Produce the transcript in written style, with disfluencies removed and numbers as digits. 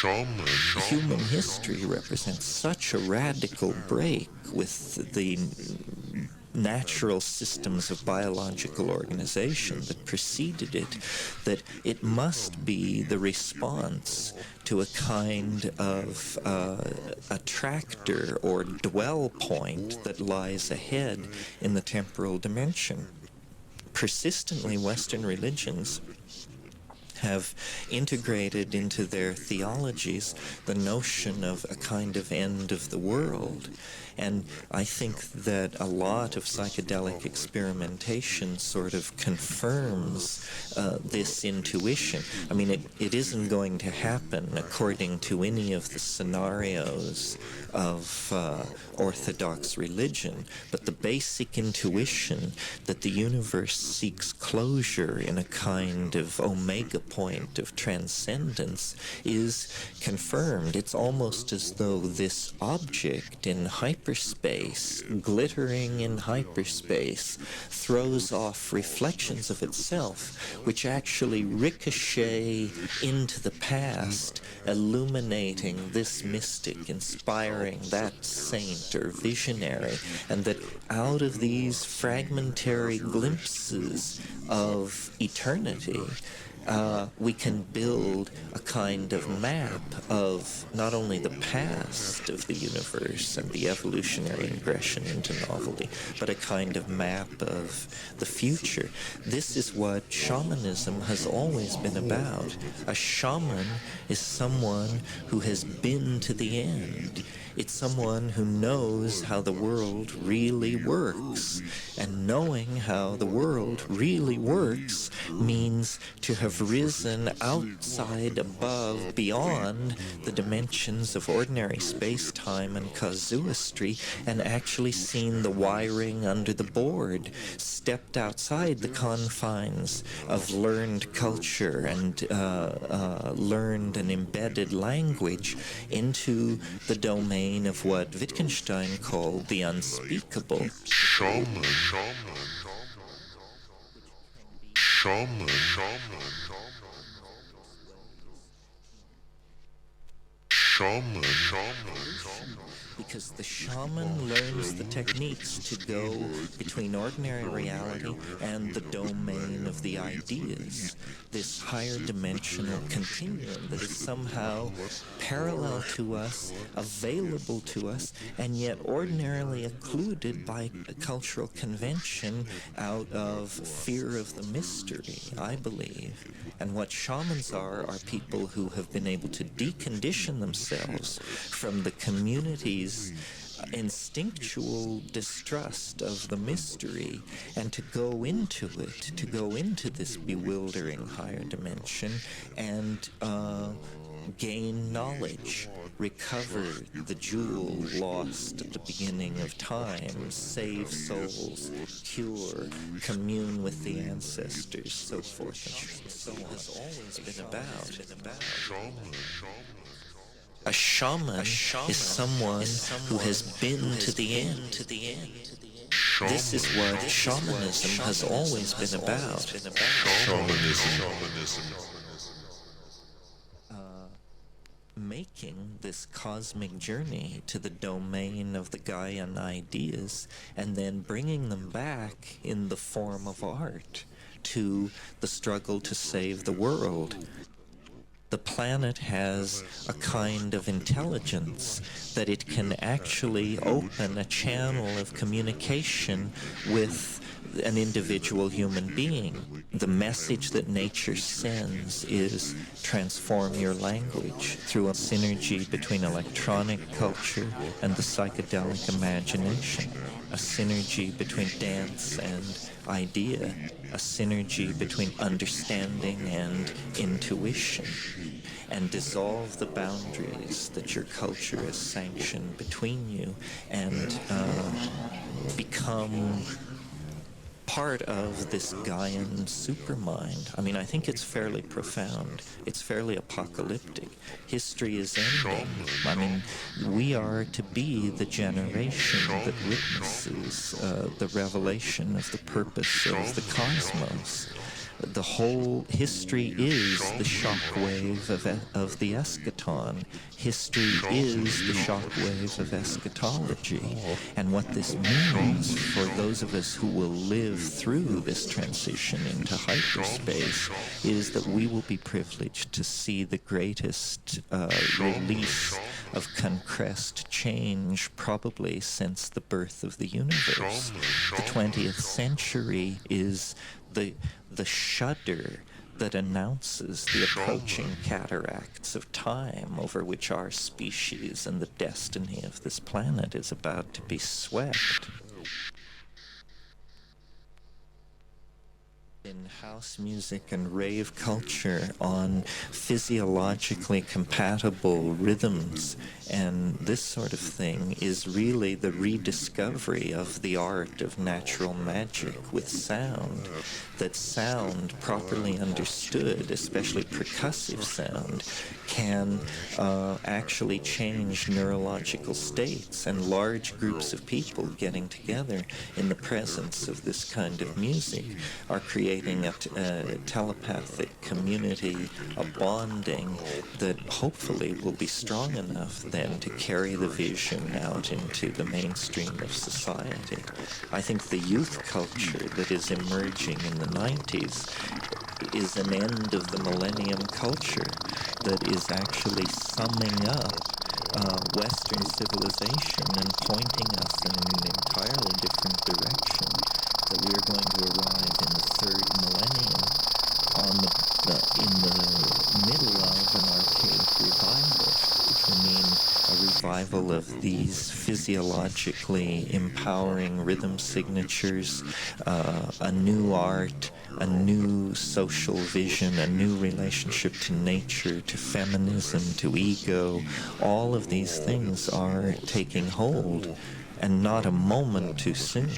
Human history represents such a radical break with the natural systems of biological organization that preceded it, that it must be the response to a kind of attractor or dwell point that lies ahead in the temporal dimension. Persistently, Western religions have integrated into their theologies the notion of a kind of end of the world. And I think that a lot of psychedelic experimentation sort of confirms this intuition. I mean, it isn't going to happen according to any of the scenarios of Orthodox religion, but the basic intuition that the universe seeks closure in a kind of omega point of transcendence is confirmed. It's almost as though this object in hyperspace, glittering in hyperspace, throws off reflections of itself, which actually ricochet into the past, illuminating this mystic, inspiring that saint or visionary, and that out of these fragmentary glimpses of eternity, we can build a kind of map of not only the past of the universe and the evolutionary ingression into novelty, but a kind of map of the future. This is what shamanism has always been about. A shaman is someone who has been to the end. It's someone who knows how the world really works. And knowing how the world really works means to have risen outside, above, beyond the dimensions of ordinary space-time and casuistry, and actually seen the wiring under the board, stepped outside the confines of learned culture and learned and embedded language into the domain of what Wittgenstein called the unspeakable. Shaman. Because the shaman learns the techniques to go between ordinary reality and the domain of the ideas, this higher dimensional continuum that is somehow parallel to us, available to us, and yet ordinarily occluded by cultural convention out of fear of the mystery, I believe. And what shamans are people who have been able to decondition themselves from the community's instinctual distrust of the mystery and to go into it, to go into this bewildering higher dimension and gain knowledge, recover the jewel lost at the beginning of time, save souls, cure, commune with the ancestors, so forth and so on. Has always been about. A shaman is someone who has been to the end. This is what shamanism has always been about. Shamanism. Making this cosmic journey to the domain of the Gaian ideas and then bringing them back in the form of art to the struggle to save the world. The planet has a kind of intelligence that it can actually open a channel of communication with an individual human being. The message that nature sends is transform your language through a synergy between electronic culture and the psychedelic imagination, a synergy between dance and idea, a synergy between understanding and intuition, and dissolve the boundaries that your culture has sanctioned between you and become part of this Gaian supermind. I mean, I think it's fairly profound. It's fairly apocalyptic. History is ending. I mean, we are to be the generation that witnesses the revelation of the purpose of the cosmos. The whole history is the shockwave of the eschaton. History is the shockwave of eschatology. And what this means for those of us who will live through this transition into hyperspace is that we will be privileged to see the greatest release of concrete change probably since the birth of the universe. The 20th century is the shudder that announces the approaching cataracts of time over which our species and the destiny of this planet is about to be swept. In house music and rave culture on physiologically compatible rhythms and this sort of thing is really the rediscovery of the art of natural magic with sound. That sound, properly understood, especially percussive sound, can actually change neurological states, and large groups of people getting together in the presence of this kind of music are creating a telepathic community, a bonding that hopefully will be strong enough then to carry the vision out into the mainstream of society. I think the youth culture that is emerging in the 90s is an end of the millennium culture that is actually summing up Western civilization and pointing us in an entirely different direction, that we're going to arrive in the third millennium in the middle of an archaic revival, which will mean a revival of these physiologically empowering rhythm signatures, a new art, a new social vision, a new relationship to nature, to feminism, to ego. All of these things are taking hold, and not a moment too soon.